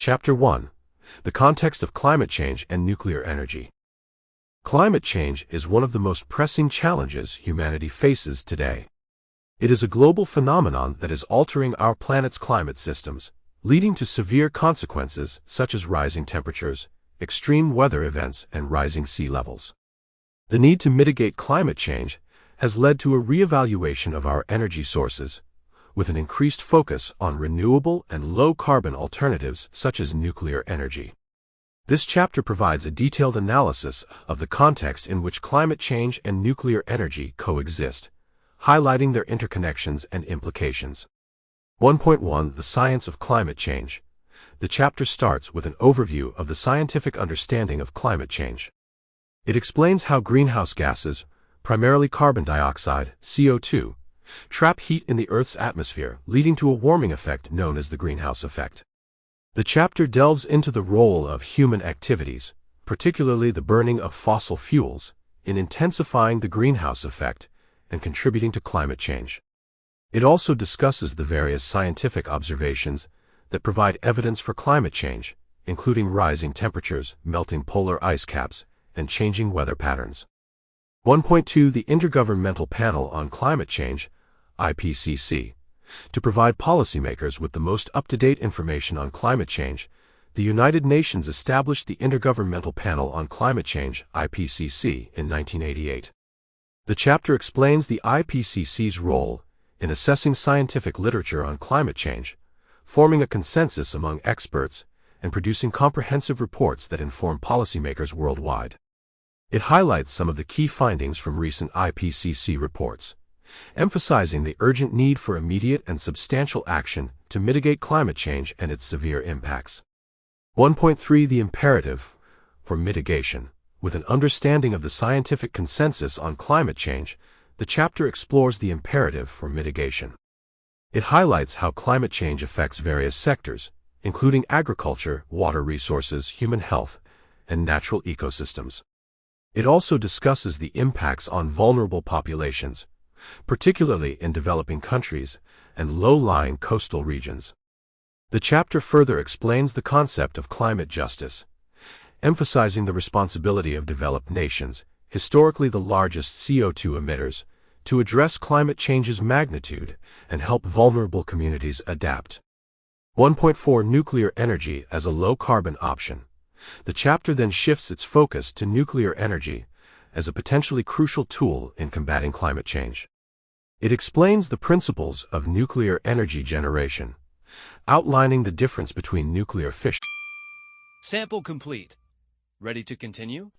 Chapter 1. The Context of Climate Change and Nuclear Energy. Climate change is one of the most pressing challenges humanity faces today. It is a global phenomenon that is altering our planet's climate systems, leading to severe consequences such as rising temperatures, extreme weather events, and rising sea levels. The need to mitigate climate change has led to a reevaluation of our energy sources, with an increased focus on renewable and low-carbon alternatives such as nuclear energy. This chapter provides a detailed analysis of the context in which climate change and nuclear energy coexist, highlighting their interconnections and implications. 1.1 The Science of Climate Change. The chapter starts with an overview of the scientific understanding of climate change. It explains how greenhouse gases, primarily carbon dioxide, CO2, trap heat in the Earth's atmosphere, leading to a warming effect known as the greenhouse effect. The chapter delves into the role of human activities, particularly the burning of fossil fuels, in intensifying the greenhouse effect and contributing to climate change. It also discusses the various scientific observations that provide evidence for climate change, including rising temperatures, melting polar ice caps, and changing weather patterns. 1.2 The Intergovernmental Panel on Climate Change, IPCC. To provide policymakers with the most up-to-date information on climate change, the United Nations established the Intergovernmental Panel on Climate Change, IPCC, in 1988. The chapter explains the IPCC's role in assessing scientific literature on climate change, forming a consensus among experts, and producing comprehensive reports that inform policymakers worldwide. It highlights some of the key findings from recent IPCC reports, emphasizing the urgent need for immediate and substantial action to mitigate climate change and its severe impacts. 1.3 The Imperative for Mitigation. With an understanding of the scientific consensus on climate change, the chapter explores the imperative for mitigation. It highlights how climate change affects various sectors, including agriculture, water resources, human health, and natural ecosystems. It also discusses the impacts on vulnerable populations, particularly in developing countries and low-lying coastal regions. The chapter further explains the concept of climate justice, emphasizing the responsibility of developed nations, historically the largest CO2 emitters, to address climate change's magnitude and help vulnerable communities adapt. 1.4 Nuclear Energy as a low-carbon option. The chapter then shifts its focus to nuclear energy as a potentially crucial tool in combating climate change. It explains the principles of nuclear energy generation, outlining the difference between nuclear fission. Sample complete. Ready to continue?